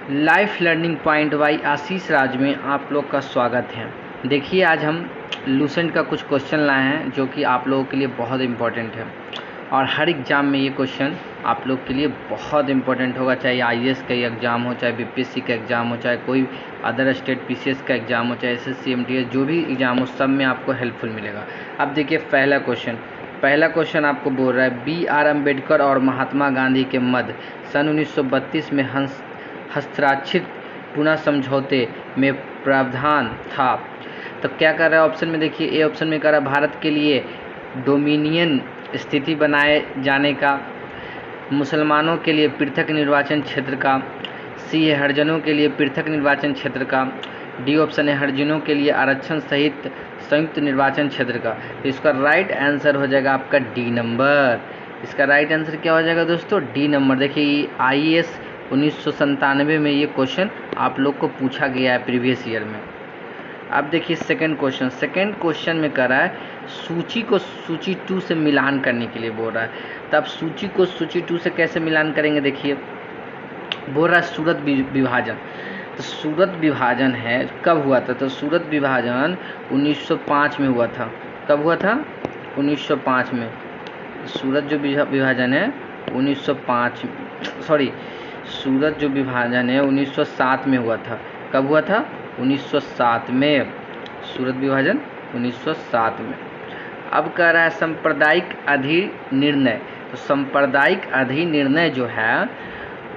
Life learning point by आशीष राज में आप लोग का स्वागत है। देखिए, आज हम लूसेंट का कुछ क्वेश्चन लाए हैं जो कि आप लोगों के लिए बहुत इम्पोर्टेंट है और हर एग्ज़ाम में ये क्वेश्चन आप लोग के लिए बहुत इम्पोर्टेंट होगा, चाहे आईएएस का एग्ज़ाम हो, चाहे बीपीएससी का एग्ज़ाम हो, चाहे कोई अदर स्टेट पीसीएस का एग्ज़ाम हो, चाहे एसएससी एमटीएस जो भी एग्ज़ाम हो, सब में आपको हेल्पफुल मिलेगा। अब देखिए पहला क्वेश्चन आपको बोल रहा है बी.आर. अम्बेडकर और महात्मा गांधी के मध्य सन 1932 में हस्ताक्षरित पुनः समझौते में प्रावधान था। तो क्या कर रहा है ऑप्शन में? देखिए, ए ऑप्शन में कर रहा है भारत के लिए डोमिनियन स्थिति बनाए जाने का, मुसलमानों के लिए पृथक निर्वाचन क्षेत्र का, सी है हरिजनों के लिए पृथक निर्वाचन क्षेत्र का, डी ऑप्शन है हरिजनों के लिए आरक्षण सहित संयुक्त निर्वाचन क्षेत्र का। तो इसका राइट आंसर हो जाएगा आपका डी नंबर। इसका राइट आंसर क्या हो जाएगा दोस्तों? D number. देखिए, आईएएस 1997 में ये क्वेश्चन आप लोग को पूछा गया है प्रीवियस ईयर में। अब देखिए सेकंड क्वेश्चन में कर रहा है सूची को सूची 2 से मिलान करने के लिए बोल रहा है। तब सूची को सूची 2 से कैसे मिलान करेंगे? देखिए, बोल रहा है सूरत विभाजन। तो सूरत विभाजन है कब हुआ था? तो सूरत विभाजन 1905 में हुआ था। कब हुआ था? 1905 में। सूरत जो विभाजन है 1905 सॉरी सूरत जो विभाजन है 1907 में हुआ था। कब हुआ था? 1907 में। सूरत विभाजन 1907 में। अब कह रहा है सांप्रदायिक अधिनिर्णय। तो सांप्रदायिक अधिनिर्णय जो है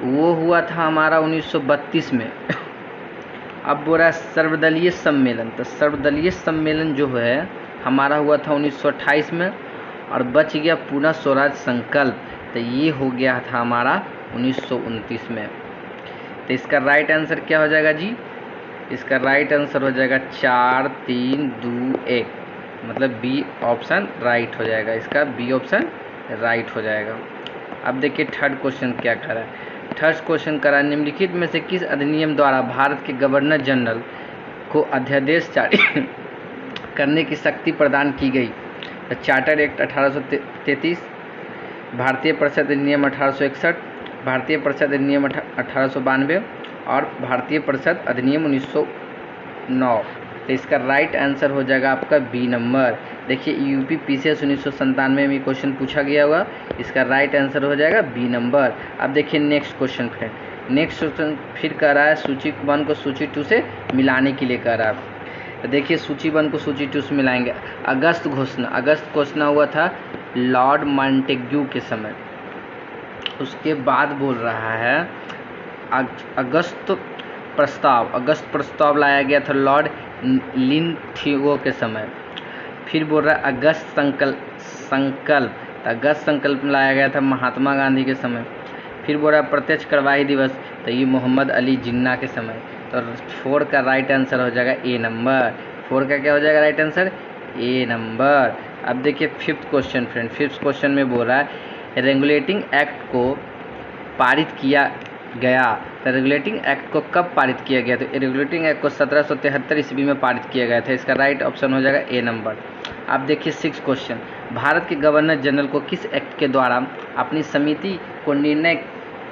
वो हुआ था हमारा 1932 में। अब बोल रहा है सर्वदलीय सम्मेलन। तो सर्वदलीय सम्मेलन जो है हमारा हुआ था 1928 में और बच गया पुनः स्वराज संकल्प। तो ये हो गया था हमारा 1929 में। तो इसका राइट आंसर क्या हो जाएगा जी? इसका राइट आंसर हो जाएगा 4, 3, 2, 1, मतलब बी ऑप्शन राइट हो जाएगा। इसका बी ऑप्शन राइट हो जाएगा। अब देखिए थर्ड क्वेश्चन क्या कर रहा है। थर्ड क्वेश्चन कर रहा है निम्नलिखित में से किस अधिनियम द्वारा भारत के गवर्नर जनरल को अध्यादेश जारी करने की शक्ति प्रदान की गई? चार्टर एक्ट 1833, भारतीय परिषद अधिनियम 1861, भारतीय परिषद अधिनियम 1892 और भारतीय परिषद अधिनियम 1909। तो इसका राइट आंसर हो जाएगा आपका बी नंबर। देखिए, यूपी पीसीएस 1997 में क्वेश्चन पूछा गया हुआ। इसका राइट आंसर हो जाएगा बी नंबर। अब देखिए नेक्स्ट क्वेश्चन फिर कह रहा है सूची 1 को सूची 2 से मिलाने के लिए कह रहा है। तो देखिए सूची 1 को सूची 2 से मिलाएंगे। अगस्त घोषणा हुआ था लॉर्ड मॉन्टेग्यू के समय। उसके बाद बोल रहा है अगस्त प्रस्ताव लाया गया था लॉर्ड लिंथगो के समय। फिर बोल रहा है अगस्त संकल्प लाया गया था महात्मा गांधी के समय। फिर बोल रहा है प्रत्यक्ष कार्रवाई दिवस, तो ये मोहम्मद अली जिन्ना के समय। तो 4 का राइट आंसर हो जाएगा ए नंबर। 4 का क्या हो जाएगा राइट आंसर? ए नंबर। अब देखिए फिफ्थ क्वेश्चन में बोल रहा है रेगुलेटिंग एक्ट को पारित किया गया। तो रेगुलेटिंग एक्ट को कब पारित किया गया? तो रेगुलेटिंग एक्ट को 1773 ईस्वी में पारित किया गया था। इसका राइट ऑप्शन हो जाएगा ए नंबर। अब देखिए 6 क्वेश्चन, भारत के गवर्नर जनरल को किस एक्ट के द्वारा अपनी समिति को निर्णय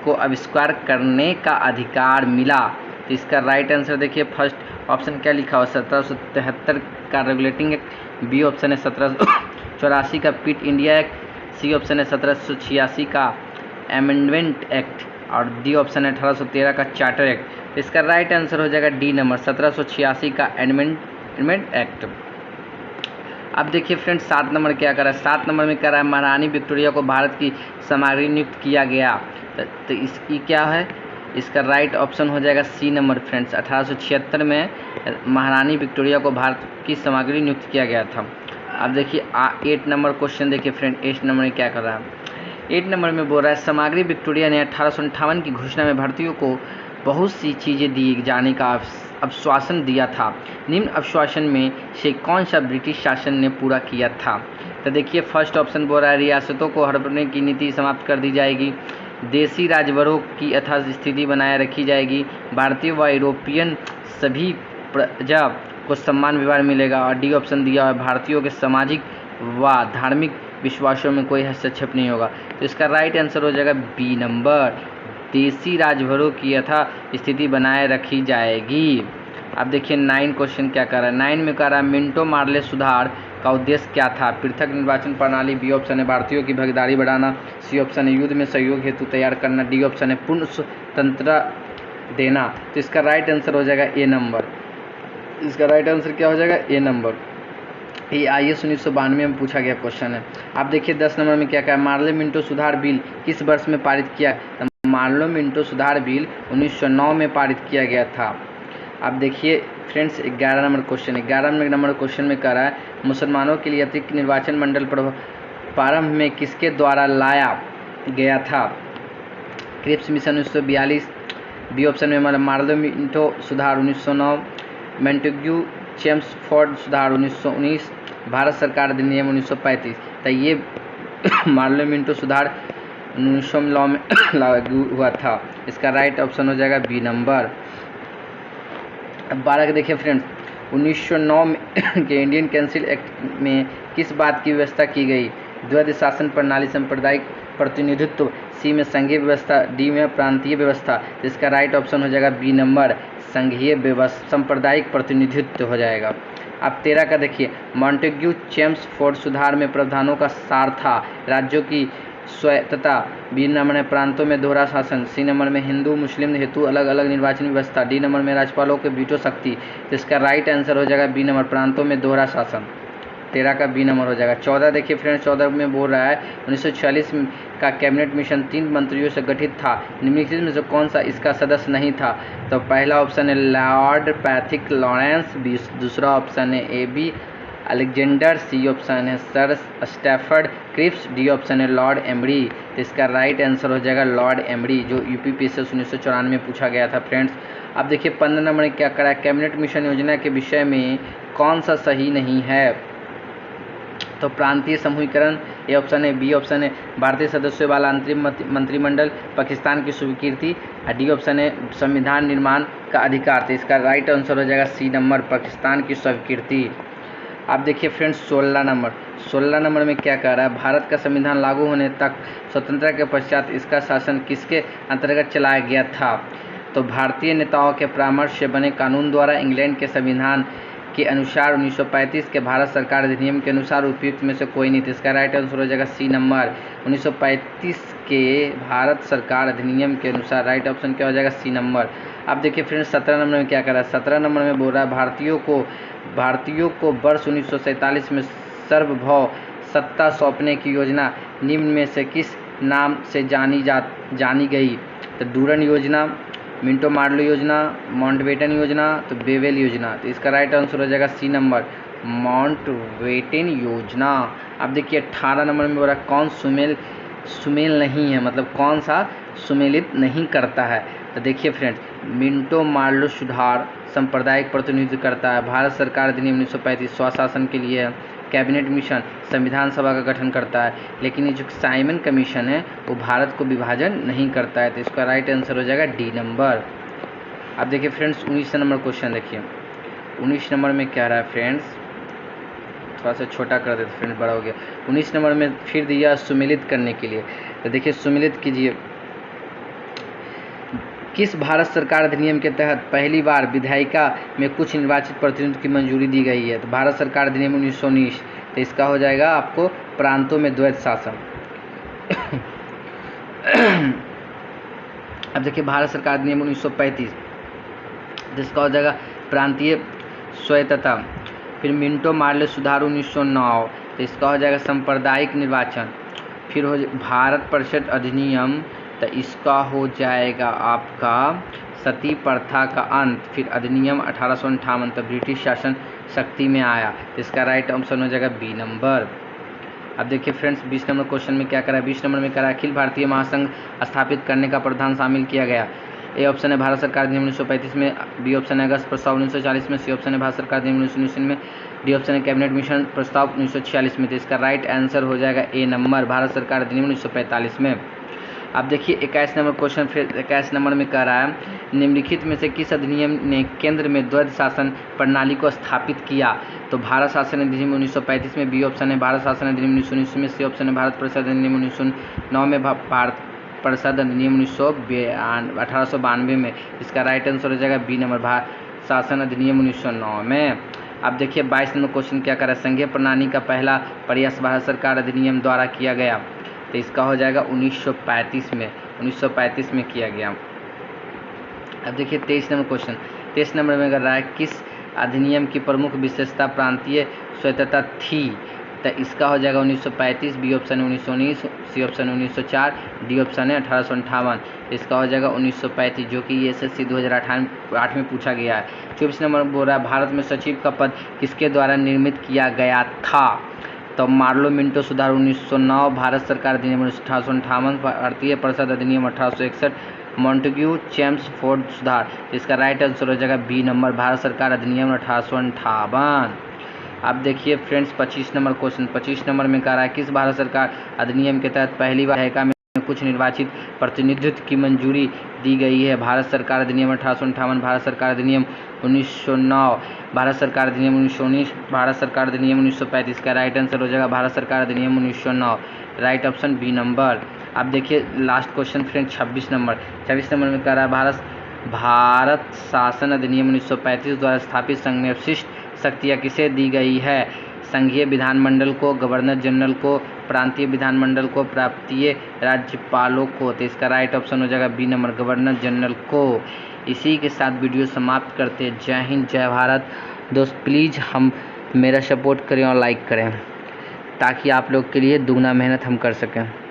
को आविष्कार करने का अधिकार मिला? तो इसका राइट आंसर देखिए फर्स्ट ऑप्शन क्या लिखा हुआ? 1773 का रेगुलेटिंग एक्ट, बी ऑप्शन है 1784 का पिट इंडिया एक्ट, सी ऑप्शन है 1786 का अमेंडमेंट एक्ट और डी ऑप्शन है 1813 का चार्टर एक्ट। इसका राइट आंसर हो जाएगा डी नंबर 1786 का अमेंडमेंट एक्ट। अब देखिए फ्रेंड्स 7 नंबर क्या कर रहा है? 7 नंबर में कह रहा है महारानी विक्टोरिया को भारत की सामग्री नियुक्त किया गया। तो इसकी क्या है? इसका राइट ऑप्शन हो जाएगा सी नंबर फ्रेंड्स। 1876 में महारानी विक्टोरिया को भारत की सामग्री नियुक्त किया गया था। अब देखिए 8 नंबर क्वेश्चन देखिए फ्रेंड, 8 नंबर में क्या कर रहा है? 8 नंबर में बोल रहा है सामग्री विक्टोरिया ने 1858 की घोषणा में भारतीयों को बहुत सी चीज़ें दिए जाने का आश्वासन दिया था। निम्न आश्वासन में से कौन सा ब्रिटिश शासन ने पूरा किया था? तो देखिए फर्स्ट ऑप्शन बोल रहा है रियासतों को हड़पने की नीति समाप्त कर दी जाएगी, देसी राजवरों की यथास्थिति बनाए रखी जाएगी, भारतीय व यूरोपियन सभी प्रजा को समान व्यवहार मिलेगा और डी ऑप्शन दिया है भारतीयों के सामाजिक व धार्मिक विश्वासों में कोई हस्तक्षेप नहीं होगा। तो इसका राइट आंसर हो जाएगा बी नंबर। देसी राजभरों की यथा स्थिति बनाए रखी जाएगी। अब देखिए 9 क्वेश्चन क्या कर रहा है। 9 में कह रहा है मिंटो मार्ले सुधार का उद्देश्य क्या था। पृथक निर्वाचन प्रणाली, बी ऑप्शन है भारतीयों की भागीदारी बढ़ाना, सी ऑप्शन है युद्ध में सहयोग हेतु तैयार करना, डी ऑप्शन है पूर्ण स्वतंत्रता देना। तो इसका राइट आंसर हो जाएगा ए नंबर। इसका राइट आंसर क्या हो जाएगा, ए नंबर। ये IAS 1992 में पूछा गया क्वेश्चन है। आप देखिए 10 नंबर में क्या कहा, मार्ले मिंटो सुधार बिल किस वर्ष में पारित किया। तो मार्ले मिंटो सुधार बिल 1909 में पारित किया गया था। अब देखिए friends 11 number question. 11 number question में कह रहा है मुसलमानों के लिए अतिरिक्त निर्वाचन मंडल प्रारंभ में किसके द्वारा लाया गया था। क्रिप्स मिशन 1942, बी ऑप्शन में मार्ले मिंटो सुधार 1909, मेंटेग्यू चेम्सफोर्ड सुधार 1919, भारत सरकार अधिनियम 1935। तो ये मार्ले मिंटो सुधार 1909 में लागू हुआ था। इसका राइट ऑप्शन हो जाएगा बी नंबर। अब 12 के देखिए फ्रेंड्स, 1909 में के इंडियन काउंसिल एक्ट में किस बात की व्यवस्था की गई। द्वैध शासन प्रणाली, सांप्रदायिक प्रतिनिधित्व, सी में संघीय व्यवस्था, डी में प्रांतीय व्यवस्था। तो इसका राइट ऑप्शन हो जाएगा बी नंबर, संघीय व्यवस्था, सांप्रदायिक प्रतिनिधित्व हो जाएगा। अब 13 का देखिए, मॉन्टेग्यू चेम्सफोर्ड सुधार में प्रावधानों का सार था राज्यों की स्वायत्तता, बी नंबर में प्रांतों में दोहरा शासन, सी नंबर में हिंदू मुस्लिम हेतु अलग अलग निर्वाचन व्यवस्था, डी नंबर में राज्यपालों के वीटो शक्ति। तो इसका राइट आंसर हो जाएगा बी नंबर, प्रांतों में दोहरा शासन। 13 का बी नंबर हो जाएगा। 14 देखिए फ्रेंड्स, 14 में बोल रहा है 1946 का कैबिनेट मिशन 3 मंत्रियों से गठित था, निम्नलिखित में से कौन सा इसका सदस्य नहीं था। तो पहला ऑप्शन है लॉर्ड पैथिक लॉरेंस, दूसरा ऑप्शन है AB अलेक्जेंडर, सी ऑप्शन है sir Stafford Cripps, D option है लॉर्ड एमरी। तो इसका राइट आंसर हो जाएगा लॉर्ड एमरी, जो UPPSC 1994 में पूछा गया था फ्रेंड्स। अब देखिए 15 नंबर में क्या करा है, कैबिनेट मिशन योजना के विषय में कौन सा सही नहीं है। तो प्रांतीय समूहीकरण, ए ऑप्शन है, बी ऑप्शन है भारतीय सदस्यों वाला अंतरिम मंत्रिमंडल, पाकिस्तान की स्वीकृति, डी ऑप्शन है संविधान निर्माण का अधिकार। तो इसका राइट आंसर हो जाएगा सी नंबर, पाकिस्तान की स्वीकृति। अब देखिए फ्रेंड्स 16 नंबर में क्या कह रहा है, भारत का संविधान लागू होने तक स्वतंत्रता के पश्चात इसका शासन किसके अंतर्गत चलाया गया था। तो भारतीय नेताओं के परामर्श से बने कानून द्वारा, इंग्लैंड के संविधान के अनुसार, 1935 के भारत सरकार अधिनियम के अनुसार, उपयुक्त में से कोई नहीं। तो इसका राइट आंसर हो जाएगा सी नंबर, 1935 के भारत सरकार अधिनियम के अनुसार। राइट ऑप्शन क्या हो जाएगा, सी नंबर। अब देखिए फ्रेंड्स 17 नंबर में क्या कर रहा है, 17 नंबर में बोल रहा है भारतीयों को वर्ष 1947 में सार्वभौम सत्ता सौंपने की योजना निम्न में से किस नाम से जानी गई। तो डूरन योजना, मिंटो मार्लो योजना, माउंटबेटन योजना, तो बेवेल योजना। तो इसका राइट आंसर हो जाएगा सी नंबर, माउंटबेटन योजना। अब देखिए 18 नंबर में बोल रहा है कौन सुमेल नहीं है, मतलब कौन सा सुमेलित नहीं करता है। तो देखिए फ्रेंड्स, मिंटो मार्लो सुधार सांप्रदायिक प्रतिनिधित्व करता है, भारत सरकार अधिनियम 1935 स्वशासन के लिए है, कैबिनेट मिशन संविधान सभा का गठन करता है, लेकिन ये जो साइमन कमीशन है वो भारत को विभाजन नहीं करता है। तो इसका राइट आंसर हो जाएगा डी नंबर। अब देखिए फ्रेंड्स 19 नंबर क्वेश्चन देखिए, 19 नंबर में क्या रहा है फ्रेंड्स, थोड़ा सा छोटा कर देते फ्रेंड्स, बड़ा हो गया। 19 नंबर में फिर दिया सुमेलित करने के लिए। तो देखिए सुमेलित कीजिए, किस भारत सरकार अधिनियम के तहत पहली बार विधायिका में कुछ निर्वाचित प्रतिनिधित्व की मंजूरी दी गई है। तो भारत सरकार अधिनियम 1919। तो इसका हो जाएगा आपको प्रांतों में द्वैध शासन। अब देखिए भारत सरकार अधिनियम 1935, जिसका हो जाएगा प्रांतीय स्वायत्तता। फिर मिंटो मार्ले सुधार 1909, तो इसका हो जाएगा सांप्रदायिक निर्वाचन। फिर हो भारत परिषद अधिनियम, तो इसका हो जाएगा आपका सती प्रथा का अंत। फिर अधिनियम 1858, तो ब्रिटिश शासन शक्ति में आया। तो इसका राइट ऑप्शन हो जाएगा बी नंबर। अब देखिए फ्रेंड्स 20 नंबर क्वेश्चन में क्या करा है, 20 नंबर में करा अखिल भारतीय महासंघ स्थापित करने का प्रावधान शामिल किया गया। ए ऑप्शन है भारत सरकार अधिनियम 1935 में, बी ऑप्शन है अगस्त प्रस्ताव 1940 में, सी ऑप्शन है भारत सरकार अधिनियम 1919 में, डी ऑप्शन है कैबिनेट मिशन प्रस्ताव 1946 में। तो इसका राइट आंसर हो जाएगा ए नंबर, भारत सरकार अधिनियम 1945 में। अब देखिए 21 नंबर क्वेश्चन, फिर 21 नंबर में कह रहा है निम्नलिखित में से किस अधिनियम ने केंद्र में द्वैध शासन प्रणाली को स्थापित किया। तो भारत शासन अधिनियम 1935 में, बी ऑप्शन है भारत शासन अधिनियम 1919 में, सी ऑप्शन है भारत परिषद अधिनियम 1909 में, परिषद अधिनियम 1892 में। इसका राइट आंसर हो जाएगा बी नंबर, भारत शासन अधिनियम 1909 में। अब देखिए 22 नंबर क्वेश्चन क्या कर रहा है, संघीय प्रणाली का पहला प्रयास भारत सरकार अधिनियम द्वारा किया गया, तो इसका हो जाएगा 1935 में किया गया। अब देखिए 23 नंबर क्वेश्चन, 23 नंबर में कर रहा है किस अधिनियम की प्रमुख विशेषता प्रांतीय स्वायत्तता थी, तो इसका हो जाएगा 1935, बी ऑप्शन है 1919, सी ऑप्शन है 1904, डी ऑप्शन है 1858। इसका हो जाएगा 1935, जो कि SSC 2008 में पूछा गया है। 24 नंबर बोल रहा है भारत में सचिव का पद किसके द्वारा निर्मित किया गया था, तो मार्लो मिंटो सुधार 1909, भारत सरकार अधिनियम 1858, भारतीय परिषद अधिनियम 1861, मॉन्टेग्यू चेम्सफोर्ड सुधार। इसका राइट आंसर हो जाएगा बी नंबर, भारत सरकार अधिनियम 1858। अब देखिए फ्रेंड्स 25 नंबर क्वेश्चन, 25 नंबर में कह रहा है किस भारत सरकार अधिनियम के तहत पहली बार विधायिका में कुछ निर्वाचित प्रतिनिधित्व की मंजूरी दी गई है, भारत सरकार अधिनियम 1858, भारत सरकार अधिनियम 1909, भारत सरकार अधिनियम 1919, भारत सरकार अधिनियम 1935। का राइट आंसर हो जाएगा भारत सरकार अधिनियम 1909, राइट ऑप्शन बी नंबर। अब देखिए लास्ट क्वेश्चन फ्रेंड 26 नंबर में कह रहा है भारत शासन अधिनियम 1935 द्वारा स्थापित संघ में विशिष्ट शक्तियाँ किसे दी गई है, संघीय विधानमंडल को, गवर्नर जनरल को, प्रांतीय विधानमंडल को, प्रांतीय राज्यपालों को। तो इसका राइट ऑप्शन हो जाएगा बी नंबर, गवर्नर जनरल को। इसी के साथ वीडियो समाप्त करते हैं। जय हिंद, जय भारत। दोस्त प्लीज़ हम मेरा सपोर्ट करें और लाइक करें ताकि आप लोग के लिए दुगना मेहनत हम कर सकें।